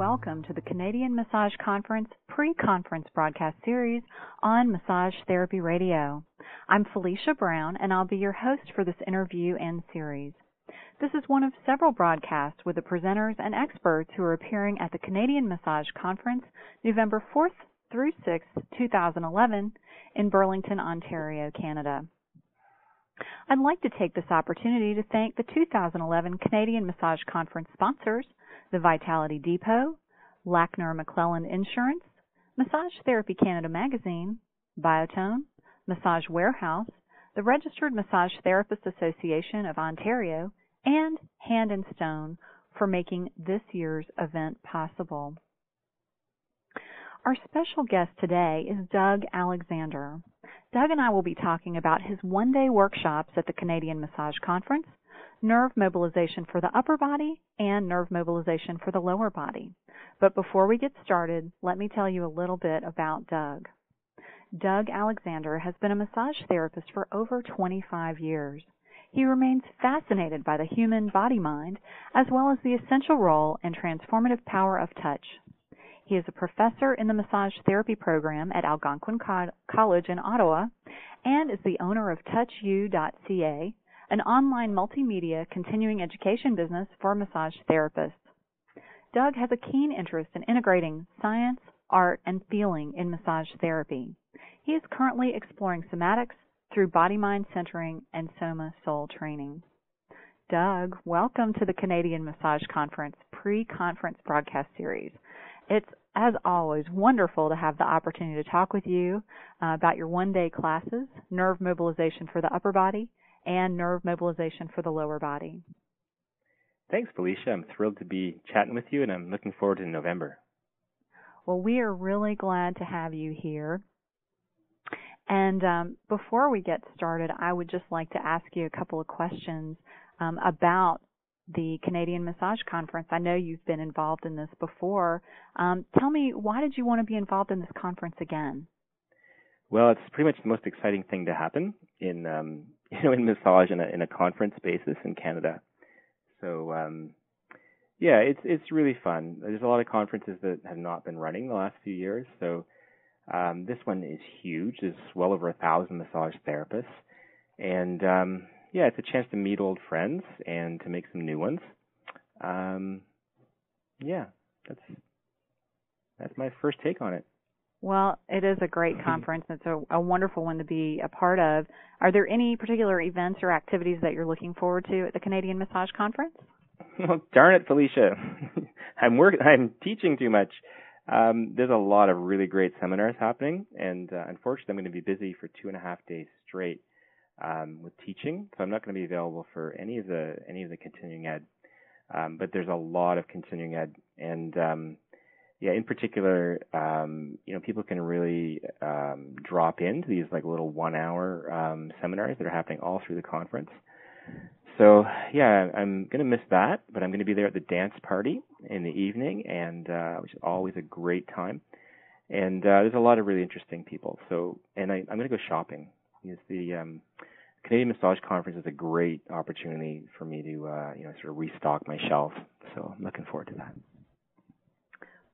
welcome to the Canadian Massage Conference pre-conference broadcast series on Massage Therapy Radio. I'm Felicia Brown, and I'll be your host for this interview and series. This is one of several broadcasts with the presenters and experts who are appearing at the Canadian Massage Conference November 4th through 6th, 2011 in Burlington, Ontario, Canada. I'd like to take this opportunity to thank the 2011 Canadian Massage Conference sponsors, the Vitality Depot, Lackner McClellan Insurance, Massage Therapy Canada Magazine, Biotone, Massage Warehouse, the Registered Massage Therapists Association of Ontario, and Hand and Stone for making this year's event possible. Our special guest today is Doug Alexander. Doug and I will be talking about his one-day workshops at the Canadian Massage Conference, nerve mobilization for the upper body and nerve mobilization for the lower body. But before we get started, let me tell you a little bit about Doug. Doug Alexander has been a massage therapist for over 25 years. He remains fascinated by the human body-mind as well as the essential role and transformative power of touch. He is a professor in the massage therapy program at Algonquin College in Ottawa and is the owner of TouchU.ca, an online multimedia continuing education business for massage therapists. Doug has a keen interest in integrating science, art, and feeling in massage therapy. He is currently exploring somatics through body-mind centering and soma soul training. Doug, welcome to the Canadian Massage Conference pre-conference broadcast series. It's, as always, wonderful to have the opportunity to talk with you about your one-day classes, nerve mobilization for the upper body and nerve mobilization for the lower body. Thanks, Felicia. I'm thrilled to be chatting with you, and I'm looking forward to November. Well, we are really glad to have you here. And before we get started, I would just like to ask you a couple of questions about the Canadian Massage Conference. I know you've been involved in this before. Tell me, why did you want to be involved in this conference again? Well, it's pretty much the most exciting thing to happen in in massage in a conference basis in Canada. So it's really fun. There's a lot of conferences that have not been running the last few years. So this one is huge. There's well over 1,000 massage therapists, and it's a chance to meet old friends and to make some new ones. That's my first take on it. Well, it is a great conference. It's a wonderful one to be a part of. Are there any particular events or activities that you're looking forward to at the Canadian Massage Conference? Well, darn it, Felicia. I'm teaching too much. There's a lot of really great seminars happening, and unfortunately I'm going to be busy for 2.5 days straight with teaching, so I'm not going to be available for any of the continuing ed. But there's a lot of continuing ed, and in particular, people can really drop into these like little 1-hour seminars that are happening all through the conference. So I'm going to miss that, but I'm going to be there at the dance party in the evening, and which is always a great time. And there's a lot of really interesting people. So, and I'm going to go shopping. Because the Canadian Massage Conference is a great opportunity for me to sort of restock my shelf. So I'm looking forward to that.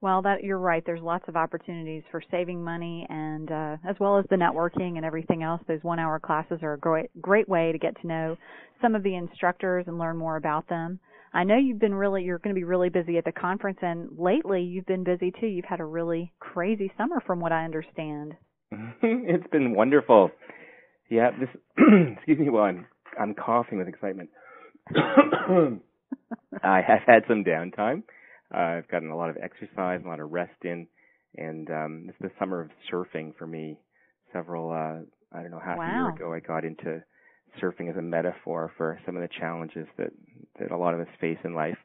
Well, you're right. There's lots of opportunities for saving money, and as well as the networking and everything else. Those 1-hour classes are a great way to get to know some of the instructors and learn more about them. I know you're going to be really busy at the conference, and lately you've been busy too. You've had a really crazy summer, from what I understand. It's been wonderful. Yeah, this. Excuse me, while I'm coughing with excitement. I have had some downtime. I've gotten a lot of exercise, a lot of rest in, and this is the summer of surfing for me. Half a year ago, I got into surfing as a metaphor for some of the challenges that a lot of us face in life.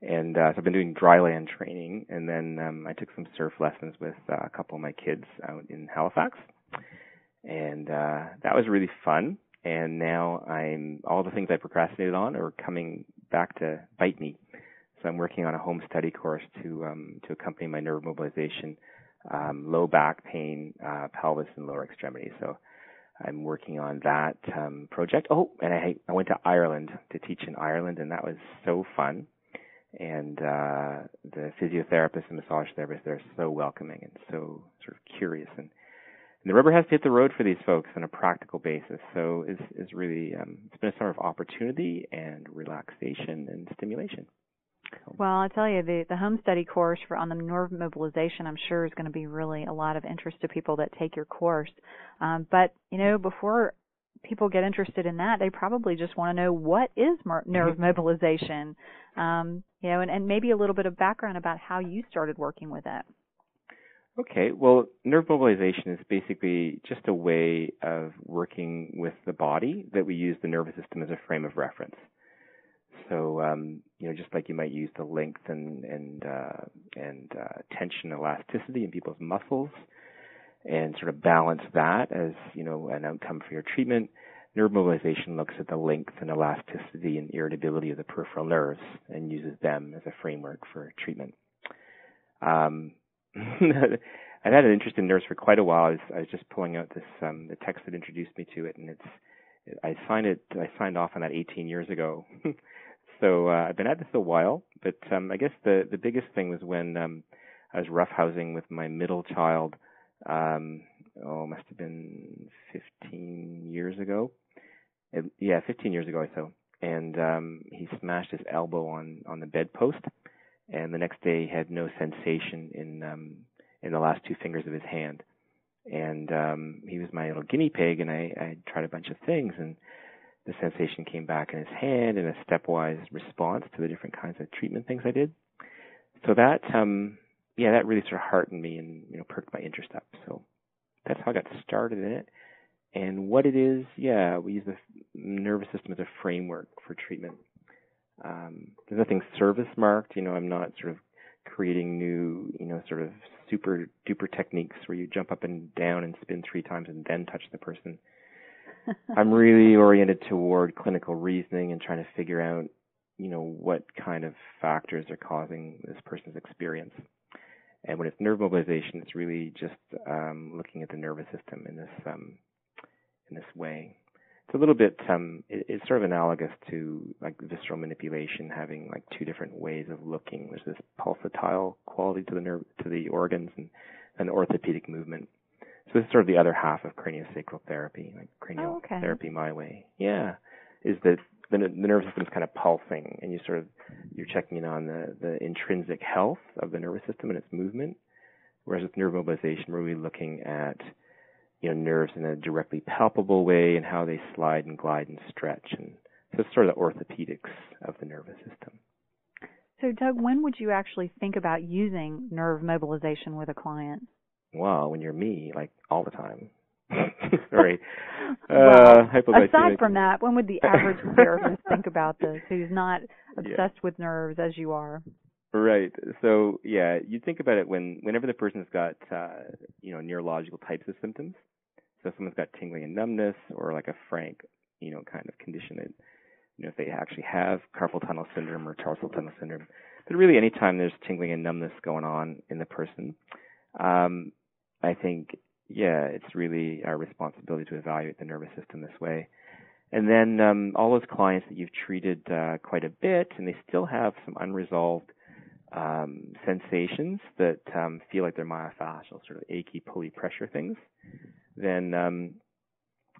And so I've been doing dryland training, and then I took some surf lessons with a couple of my kids out in Halifax. And that was really fun. And now all the things I procrastinated on are coming back to bite me. So I'm working on a home study course to accompany my nerve mobilization, low back pain, pelvis, and lower extremities. So I'm working on that project. Oh, and I went to Ireland to teach in Ireland, and that was so fun. And the physiotherapists and massage therapists, they're so welcoming and so sort of curious. And the rubber has to hit the road for these folks on a practical basis. So it's really, it's been a summer of opportunity and relaxation and stimulation. Well, I tell you, the home study course on the nerve mobilization, I'm sure, is going to be really a lot of interest to people that take your course. But, before people get interested in that, they probably just want to know what is nerve mobilization, and maybe a little bit of background about how you started working with it. Okay, well, nerve mobilization is basically just a way of working with the body that we use the nervous system as a frame of reference. So, just like you might use the length and tension, elasticity in people's muscles, and sort of balance that as, an outcome for your treatment, nerve mobilization looks at the length and elasticity and irritability of the peripheral nerves and uses them as a framework for treatment. I've had an interest in nerves for quite a while. I was just pulling out this the text that introduced me to it, and I signed off on that 18 years ago. So I've been at this a while, but I guess the biggest thing was when I was roughhousing with my middle child. Must have been 15 years ago. 15 years ago or so. And he smashed his elbow on the bedpost, and the next day he had no sensation in the last two fingers of his hand. And he was my little guinea pig, and I tried a bunch of things, and the sensation came back in his hand in a stepwise response to the different kinds of treatment things I did. So that that really sort of heartened me and perked my interest up. So that's how I got started in it. And what it is, we use the nervous system as a framework for treatment. There's nothing service marked. I'm not sort of creating new, sort of super duper techniques where you jump up and down and spin 3 times and then touch the person. I'm really oriented toward clinical reasoning and trying to figure out, what kind of factors are causing this person's experience. And when it's nerve mobilization, it's really just looking at the nervous system in this way. It's a little bit, it's sort of analogous to like visceral manipulation, having like 2 different ways of looking. There's this pulsatile quality to the organs, and an orthopedic movement. So this is sort of the other half of craniosacral therapy, like cranial therapy my way. Yeah, is that the nervous system's kind of pulsing, and you're checking in on the intrinsic health of the nervous system and its movement. Whereas with nerve mobilization, we're really looking at nerves in a directly palpable way and how they slide and glide and stretch, and so it's sort of the orthopedics of the nervous system. So, Doug, when would you actually think about using nerve mobilization with a client? Well, when you're me, like all the time. Right. Aside from that, when would the average therapist think about this, who's not obsessed with nerves as you are? Right. So, you think about it whenever the person's got, neurological types of symptoms. So someone's got tingling and numbness, or like a frank, kind of condition that, if they actually have carpal tunnel syndrome or tarsal tunnel syndrome. But really, anytime there's tingling and numbness going on in the person, I think, it's really our responsibility to evaluate the nervous system this way. And then all those clients that you've treated quite a bit, and they still have some unresolved sensations that feel like they're myofascial, sort of achy, pulley pressure things, then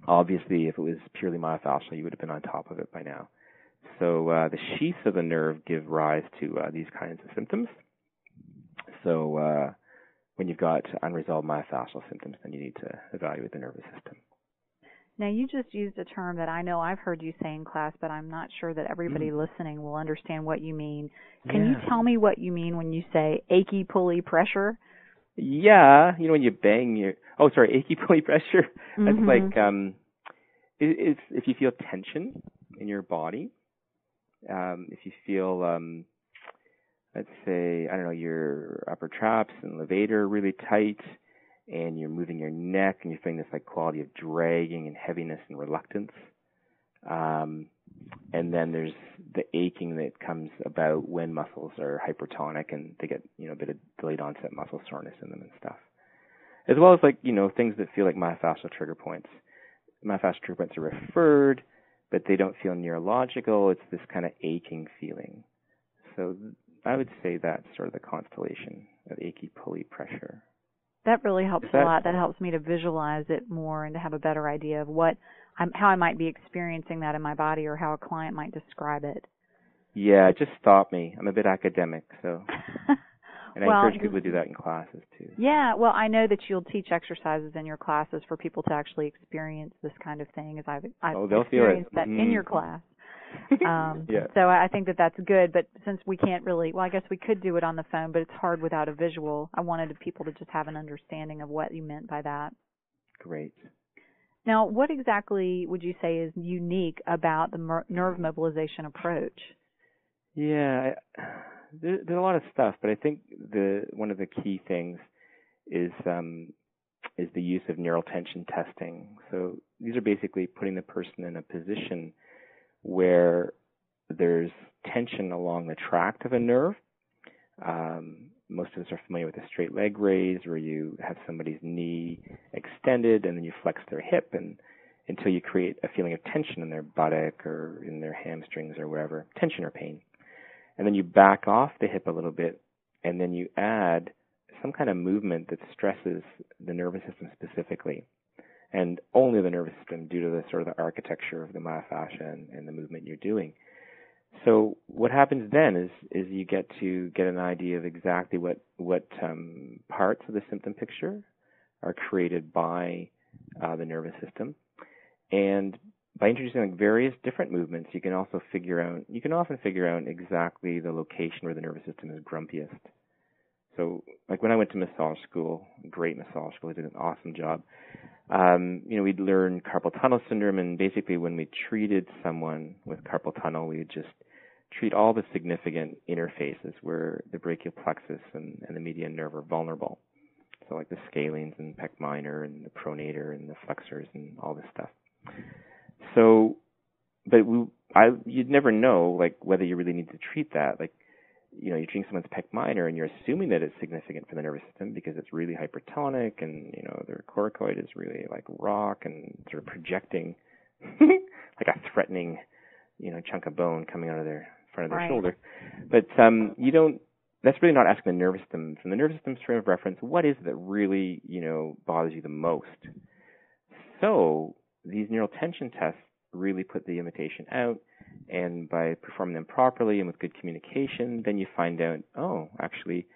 obviously if it was purely myofascial, you would have been on top of it by now. So the sheaths of the nerve give rise to these kinds of symptoms. So when you've got unresolved myofascial symptoms, then you need to evaluate the nervous system. Now, you just used a term that I know I've heard you say in class, but I'm not sure that everybody listening will understand what you mean. Can you tell me what you mean when you say achy, pulley pressure? Yeah, when you bang achy, pulley pressure. That's like, it's if you feel tension in your body, if you feel, let's say, your upper traps and levator really tight, and you're moving your neck, and you're feeling this like quality of dragging and heaviness and reluctance. And then there's the aching that comes about when muscles are hypertonic and they get, a bit of delayed onset muscle soreness in them and stuff. As well as like, things that feel like myofascial trigger points. Myofascial trigger points are referred, but they don't feel neurological. It's this kind of aching feeling. So I would say that's sort of the constellation of achy pulley pressure. That really helps a lot. That helps me to visualize it more and to have a better idea of how I might be experiencing that in my body, or how a client might describe it. Yeah, just stop me. I'm a bit academic, so. And I encourage people to do that in classes, too. Yeah, well, I know that you'll teach exercises in your classes for people to actually experience this kind of thing, as I've experienced that in your class. Yeah. So I think that that's good, but since we can't really, well, I guess we could do it on the phone, but it's hard without a visual. I wanted people to just have an understanding of what you meant by that. Great. Now, what exactly would you say is unique about the nerve mobilization approach? Yeah, there's a lot of stuff, but I think one of the key things is the use of neural tension testing. So these are basically putting the person in a position where there's tension along the tract of a nerve. Most of us are familiar with a straight leg raise, where you have somebody's knee extended and then you flex their hip until you create a feeling of tension in their buttock or in their hamstrings or wherever, tension or pain. And then you back off the hip a little bit, and then you add some kind of movement that stresses the nervous system specifically, and only the nervous system due to the sort of the architecture of the myofascia and the movement you're doing. So what happens then is you get an idea of exactly what parts of the symptom picture are created by the nervous system, and by introducing various different movements, you can often figure out exactly the location where the nervous system is grumpiest. So, like when I went to massage school, great massage school, they did an awesome job. We'd learn carpal tunnel syndrome, and basically when we treated someone with carpal tunnel, we would just treat all the significant interfaces where the brachial plexus and the median nerve are vulnerable. So like the scalenes and pec minor and the pronator and the flexors and all this stuff. So, but you'd never know, like, whether you really need to treat that. Like, you're treating someone's pec minor and you're assuming that it's significant for the nervous system because it's really hypertonic and, their coracoid is really like rock and sort of projecting like a threatening, chunk of bone coming out of their front of their shoulder. But that's really not asking the nervous system. From the nervous system's frame of reference, what is it that really, bothers you the most? So these neural tension tests really put the invitation out, and by performing them properly and with good communication, then you find out, actually,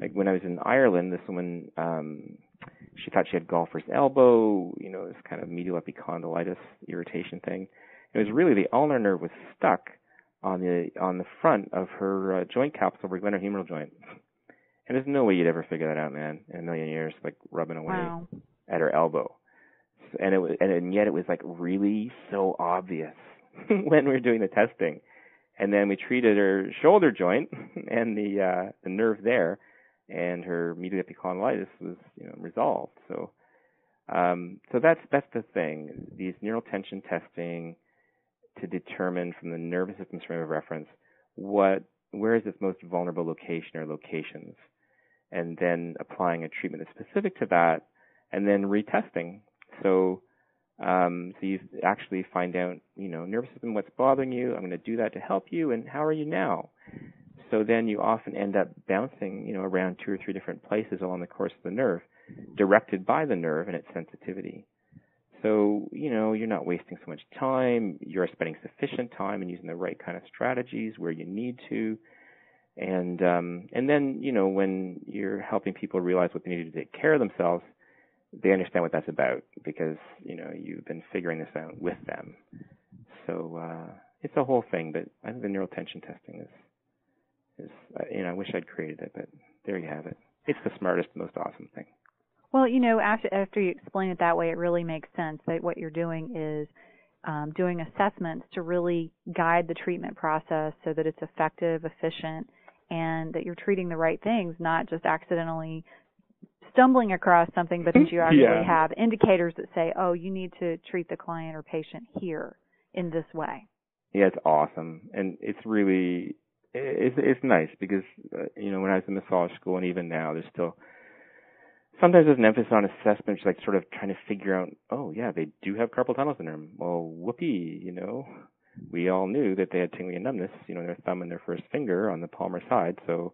like when I was in Ireland, this woman, she thought she had golfer's elbow, this kind of medial epicondylitis irritation thing. It was really the ulnar nerve was stuck on the front of her joint capsule, her glenohumeral joint. And there's no way you'd ever figure that out, man, in a million years, like rubbing away at her elbow. And yet it was like really so obvious when we were doing the testing. And then we treated her shoulder joint and the nerve there, and her medial epicondylitis was resolved. So that's the thing. These neural tension testing to determine from the nervous system's frame of reference where is its most vulnerable location or locations, and then applying a treatment that's specific to that, and then retesting. So you actually find out, nervous system, what's bothering you. I'm going to do that to help you, and how are you now? So then you often end up bouncing, around 2 or 3 different places along the course of the nerve, directed by the nerve and its sensitivity. So, you're not wasting so much time. You're spending sufficient time and using the right kind of strategies where you need to. And then, when you're helping people realize what they need to take care of themselves, they understand what that's about because, you've been figuring this out with them. So it's a whole thing, but I think the neural tension testing is I wish I'd created it, but there you have it. It's the smartest, most awesome thing. Well, after you explain it that way, it really makes sense that what you're doing is doing assessments to really guide the treatment process so that it's effective, efficient, and that you're treating the right things, not just accidentally stumbling across something, but that you actually have indicators that say, you need to treat the client or patient here in this way. Yeah, it's awesome. And it's really, it's nice because, when I was in massage school and even now, there's still, sometimes there's an emphasis on assessment, sort of trying to figure out, they do have carpal tunnel syndrome. Well, whoopee, we all knew that they had tingling and numbness, their thumb and their first finger on the palmar side, so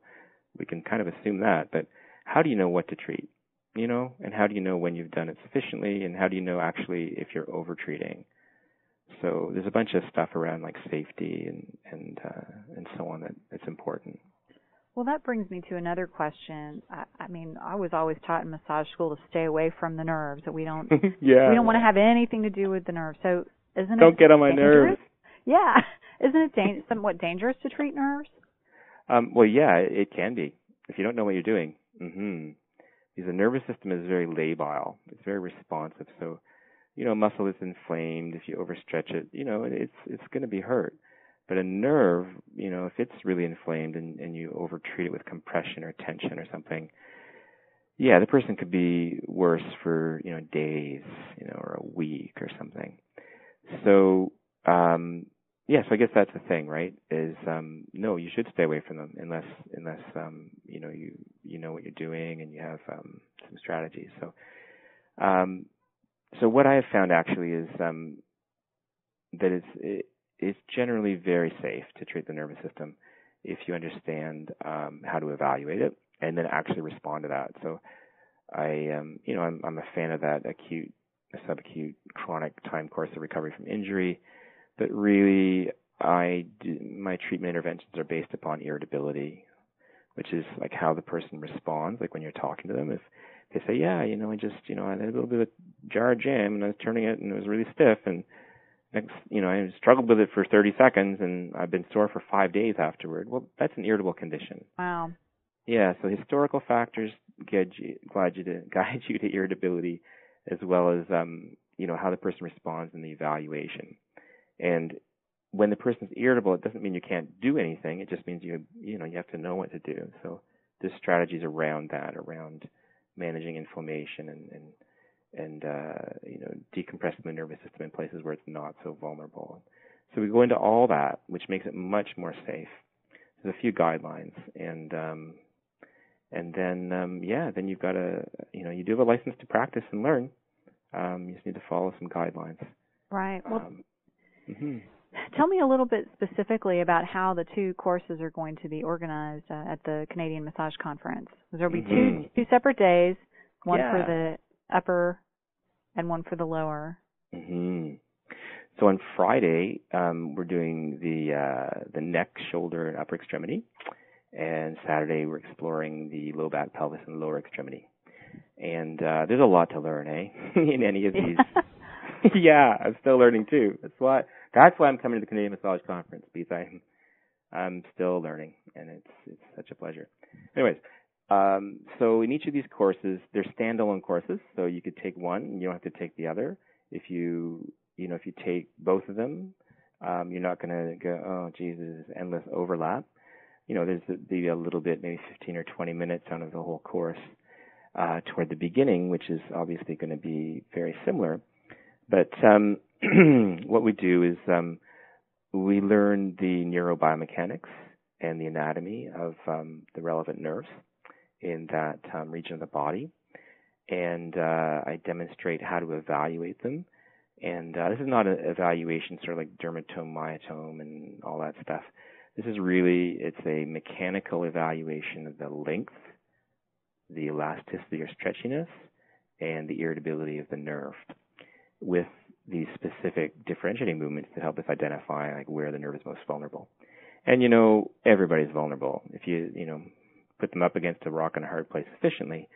we can kind of assume that. But how do you know what to treat? And how do you know when you've done it sufficiently, and how do you know actually if you're over-treating? So there's a bunch of stuff around like safety and so on that's important. Well, that brings me to another question. I was always taught in massage school to stay away from the nerves, that we don't yeah. we don't want to have anything to do with the nerves. So isn't don't it get on my dangerous? nerves? Yeah. Isn't it somewhat dangerous to treat nerves? Well, yeah, it can be if you don't know what you're doing. Because the nervous system is very labile. It's very responsive. So, muscle is inflamed. If you overstretch it, it's going to be hurt. But a nerve, if it's really inflamed and you overtreat it with compression or tension or something, yeah, the person could be worse for, days, or a week or something. So, so I guess that's the thing, right? Is no, you should stay away from them unless you know what you're doing and you have some strategies. So so what I have found actually is that it's generally very safe to treat the nervous system if you understand how to evaluate it and then actually respond to that. So I'm a fan of that acute, subacute, chronic time course of recovery from injury. But really, my treatment interventions are based upon irritability, which is like how the person responds. Like when you're talking to them, if they say, "Yeah, I had a little bit of jar jam, and I was turning it, and it was really stiff, and next, I struggled with it for 30 seconds, and I've been sore for 5 days afterward." Well, that's an irritable condition. Wow. Yeah. So historical factors guide you to irritability, as well as how the person responds in the evaluation. And when the person's irritable, it doesn't mean you can't do anything. It just means you have to know what to do. So there's strategies around that, around managing inflammation and decompressing the nervous system in places where it's not so vulnerable. So we go into all that, which makes it much more safe. There's a few guidelines, and then you've got you do have a license to practice and learn. You just need to follow some guidelines. Right. Well. Tell me a little bit specifically about how the two courses are going to be organized at the Canadian Massage Conference. There will be two separate days, one for the upper and one for the lower. So on Friday, we're doing the neck, shoulder, and upper extremity, and Saturday we're exploring the low back, pelvis, and lower extremity. And there's a lot to learn, in any of these. Yeah, I'm still learning too. That's why I'm coming to the Canadian Massage Conference, because I'm still learning, and it's such a pleasure. Anyways, so in each of these courses, they're standalone courses, so you could take one and you don't have to take the other. If you take both of them, you're not going to go, oh, geez, there's endless overlap. There's maybe a little bit, maybe 15 or 20 minutes out of the whole course toward the beginning, which is obviously going to be very similar. But what we do is we learn the neurobiomechanics and the anatomy of the relevant nerves in that region of the body. And I demonstrate how to evaluate them. And this is not an evaluation sort of like dermatome, myotome, and all that stuff. This is really, it's a mechanical evaluation of the length, the elasticity or stretchiness, and the irritability of the nerve, with these specific differentiating movements to help us identify like where the nerve is most vulnerable. And everybody's vulnerable if you put them up against a rock and a hard place sufficiently.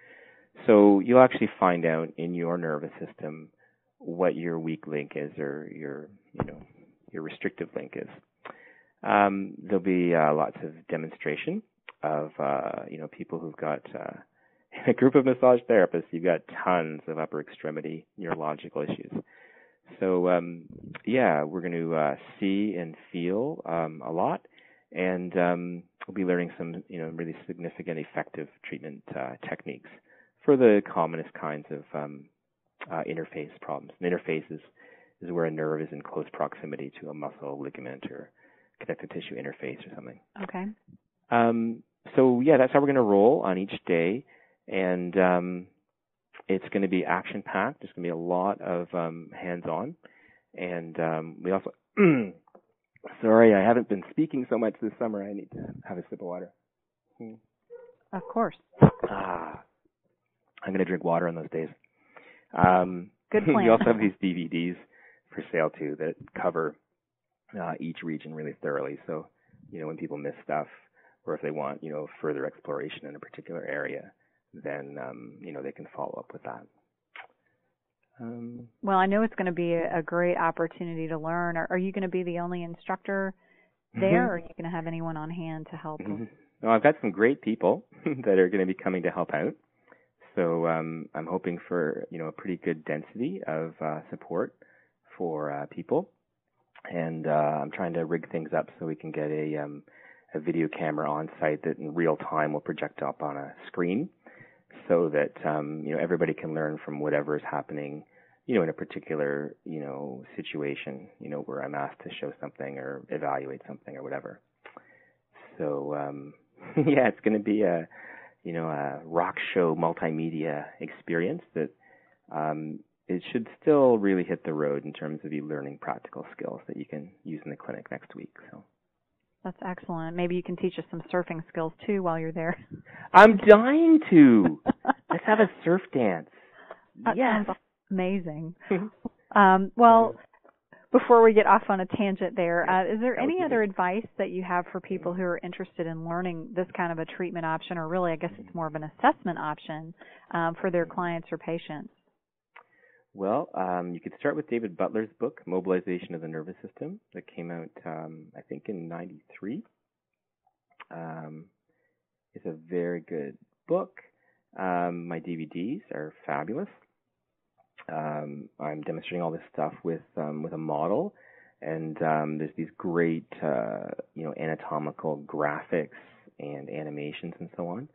So you'll actually find out in your nervous system what your weak link is, or your restrictive link is. There'll be lots of demonstration of people who've got a group of massage therapists. You've got tons of upper extremity neurological issues. So we're going to see and feel a lot, and we'll be learning some really significant, effective treatment techniques for the commonest kinds of interface problems. An interface is where a nerve is in close proximity to a muscle, ligament, or connective tissue interface or something. Okay. That's how we're going to roll on each day, and it's going to be action-packed. There's going to be a lot of hands-on, and we also Sorry, I haven't been speaking so much this summer. I need to have a sip of water. Of course. I'm going to drink water on those days. Good plan. We also have these DVDs for sale, too, that cover each region really thoroughly. So, when people miss stuff or if they want, further exploration in a particular area, then, they can follow up with that. Well, I know it's going to be a great opportunity to learn. Are you going to be the only instructor there, or are you going to have anyone on hand to help? No, I've got some great people that are going to be coming to help out. So I'm hoping for a pretty good density of support for people, and I'm trying to rig things up so we can get a video camera on site that in real time will project up on a screen, so that everybody can learn from whatever is happening in a particular situation where I'm asked to show something or evaluate something or whatever. So yeah, it's going to be a rock show multimedia experience that it should still really hit the road in terms of you learning practical skills that you can use in the clinic next week. So that's excellent. Maybe you can teach us some surfing skills too while you're there. I'm dying to. Let's have a surf dance. Yes. Amazing. Well, before we get off on a tangent there, is there any other advice that you have for people who are interested in learning this kind of a treatment option, or really, I guess it's more of an assessment option for their clients or patients? Well, you could start with David Butler's book, Mobilization of the Nervous System, that came out, I think, in 93. It's a very good book. My DVDs are fabulous. I'm demonstrating all this stuff with a model, and there's these great, anatomical graphics and animations and so on,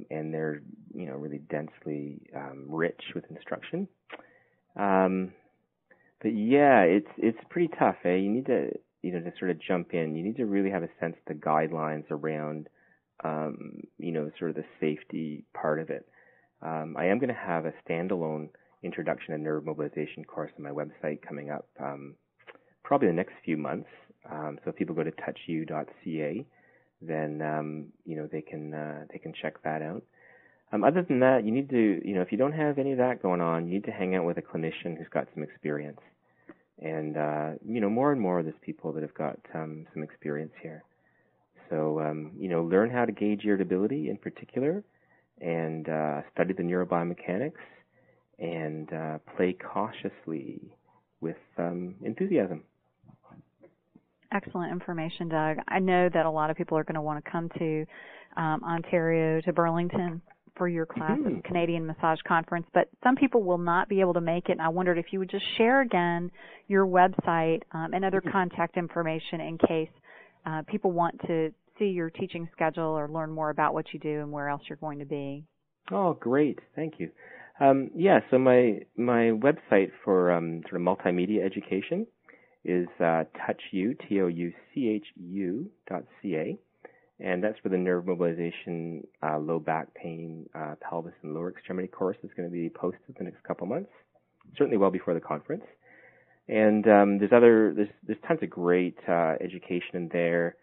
and they're, really densely rich with instruction. But yeah, it's pretty tough, eh? You need to, to sort of jump in. You need to really have a sense of the guidelines around, sort of the safety part of it. I am going to have a standalone Introduction to Nerve Mobilization course on my website coming up probably the next few months. So if people go to touchu.ca, then they can check that out. Other than that, you need to, if you don't have any of that going on, you need to hang out with a clinician who's got some experience. And more and more there's people that have got some experience here. So learn how to gauge irritability in particular, and study the neurobiomechanics, and play cautiously with enthusiasm. Excellent information, Doug. I know that a lot of people are going to want to come to Ontario, to Burlington for your class at the Canadian Massage Conference, but some people will not be able to make it, and I wondered if you would just share again your website and other contact information in case people want to see your teaching schedule or learn more about what you do and where else you're going to be. Oh, great. Thank you. So my website for sort of multimedia education is touchu, touchu.ca, and that's for the nerve mobilization, low back pain, pelvis and lower extremity course is going to be posted the next couple months, certainly well before the conference. And there's tons of great education in there.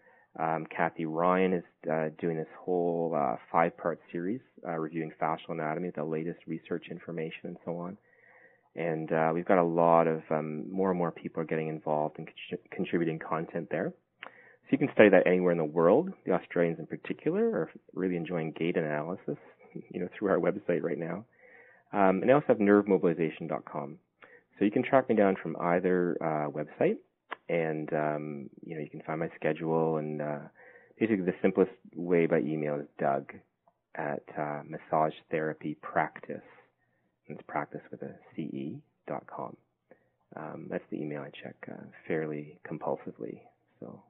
Kathy Ryan is doing this whole 5-part series reviewing fascial anatomy, the latest research information and so on. And we've got a lot of more and more people are getting involved and contributing content there. So you can study that anywhere in the world. The Australians in particular are really enjoying gait analysis, through our website right now. And I also have nervemobilization.com. So you can track me down from either website. And, you can find my schedule, and basically the simplest way by email is Doug at massagetherapypractice, and it's practice with a CE.com. That's the email I check fairly compulsively. So.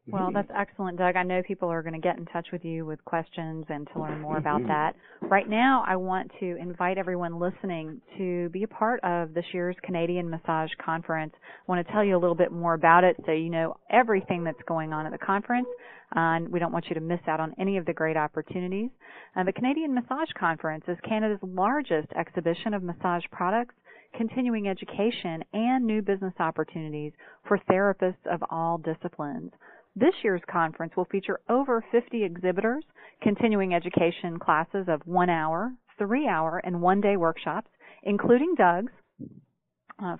Well, that's excellent, Doug. I know people are going to get in touch with you with questions and to learn more about that. Right now, I want to invite everyone listening to be a part of this year's Canadian Massage Conference. I want to tell you a little bit more about it so you know everything that's going on at the conference. And we don't want you to miss out on any of the great opportunities. The Canadian Massage Conference is Canada's largest exhibition of massage products, continuing education, and new business opportunities for therapists of all disciplines. This year's conference will feature over 50 exhibitors, continuing education classes of 1 hour, 3 hour, and 1 day workshops, including Doug's,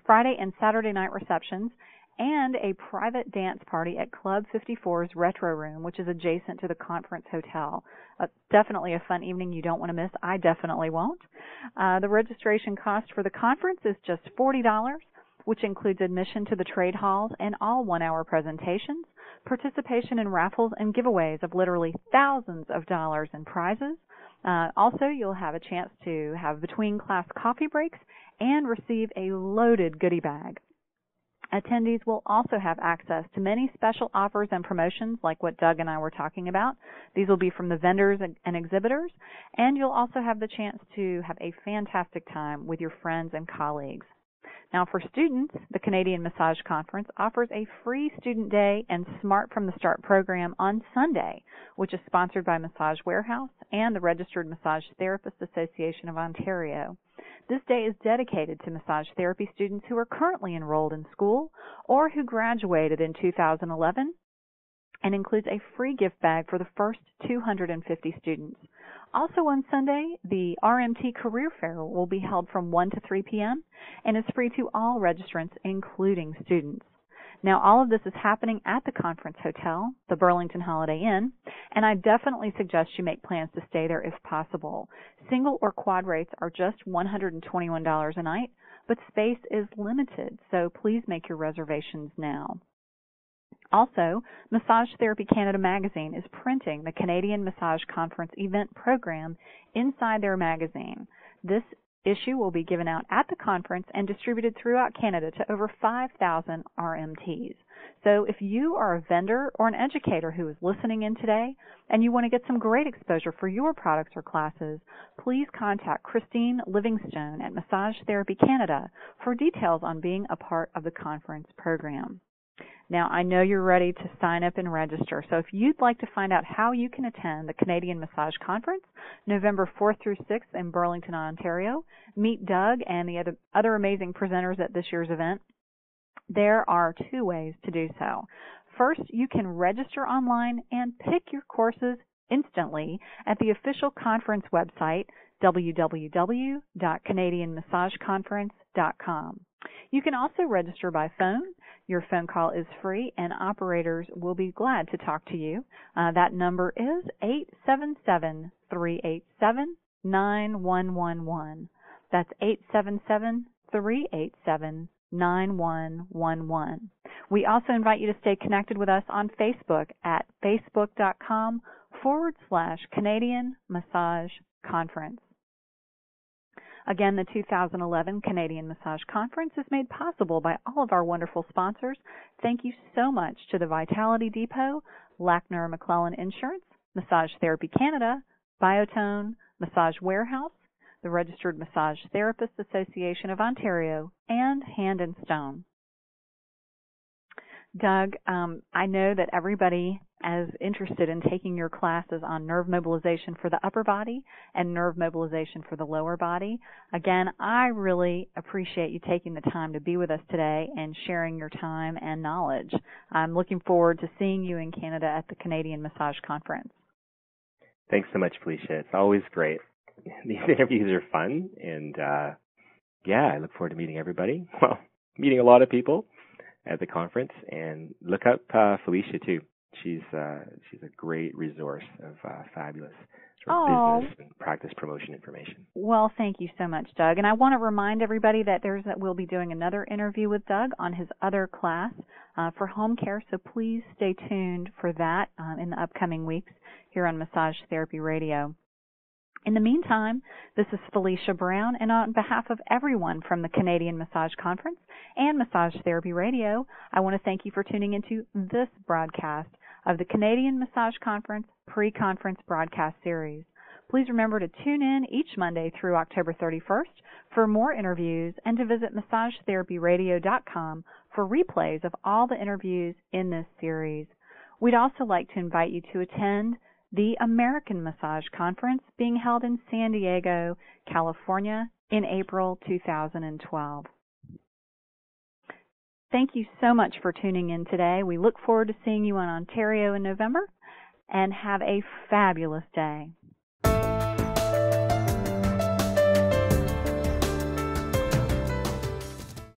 Friday and Saturday night receptions, and a private dance party at Club 54's Retro Room, which is adjacent to the conference hotel. Definitely a fun evening you don't want to miss. I definitely won't. The registration cost for the conference is just $40, which includes admission to the trade halls and all 1 hour presentations, participation in raffles and giveaways of literally thousands of dollars in prizes. Also, you'll have a chance to have between-class coffee breaks and receive a loaded goodie bag. Attendees will also have access to many special offers and promotions like what Doug and I were talking about. These will be from the vendors and exhibitors, and you'll also have the chance to have a fantastic time with your friends and colleagues. Now, for students, the Canadian Massage Conference offers a free student day and Smart from the Start program on Sunday, which is sponsored by Massage Warehouse and the Registered Massage Therapists Association of Ontario. This day is dedicated to massage therapy students who are currently enrolled in school or who graduated in 2011 and includes a free gift bag for the first 250 students. Also on Sunday, the RMT Career Fair will be held from 1 to 3 p.m. and is free to all registrants, including students. Now, all of this is happening at the conference hotel, the Burlington Holiday Inn, and I definitely suggest you make plans to stay there if possible. Single or quad rates are just $121 a night, but space is limited, so please make your reservations now. Also, Massage Therapy Canada magazine is printing the Canadian Massage Conference event program inside their magazine. This issue will be given out at the conference and distributed throughout Canada to over 5,000 RMTs. So if you are a vendor or an educator who is listening in today and you want to get some great exposure for your products or classes, please contact Christine Livingstone at Massage Therapy Canada for details on being a part of the conference program. Now, I know you're ready to sign up and register, so if you'd like to find out how you can attend the Canadian Massage Conference, November 4th through 6th in Burlington, Ontario, meet Doug and the other amazing presenters at this year's event, there are 2 ways to do so. First, you can register online and pick your courses instantly at the official conference website, www.canadianmassageconference.com. You can also register by phone. Your phone call is free, and operators will be glad to talk to you. That number is 877-387-9111. That's 877-387-9111. We also invite you to stay connected with us on Facebook at facebook.com/Canadian Massage Conference. Again, the 2011 Canadian Massage Conference is made possible by all of our wonderful sponsors. Thank you so much to the Vitality Depot, Lackner McClellan Insurance, Massage Therapy Canada, Biotone, Massage Warehouse, the Registered Massage Therapists Association of Ontario, and Hand and Stone. Doug, I know that everybody is interested in taking your classes on nerve mobilization for the upper body and nerve mobilization for the lower body. Again, I really appreciate you taking the time to be with us today and sharing your time and knowledge. I'm looking forward to seeing you in Canada at the Canadian Massage Conference. Thanks so much, Felicia. It's always great. These interviews are fun, and I look forward to meeting everybody. Well, meeting a lot of people at the conference, and look up Felicia too. She's a great resource of fabulous business and practice promotion information. Well, thank you so much, Doug. And I want to remind everybody that we'll be doing another interview with Doug on his other class for home care, so please stay tuned for that in the upcoming weeks here on Massage Therapy Radio. In the meantime, this is Felicia Brown, and on behalf of everyone from the Canadian Massage Conference and Massage Therapy Radio, I want to thank you for tuning into this broadcast of the Canadian Massage Conference pre-conference broadcast series. Please remember to tune in each Monday through October 31st for more interviews and to visit massagetherapyradio.com for replays of all the interviews in this series. We'd also like to invite you to attend the American Massage Conference being held in San Diego, California in April 2012. Thank you so much for tuning in today. We look forward to seeing you in Ontario in November, and have a fabulous day.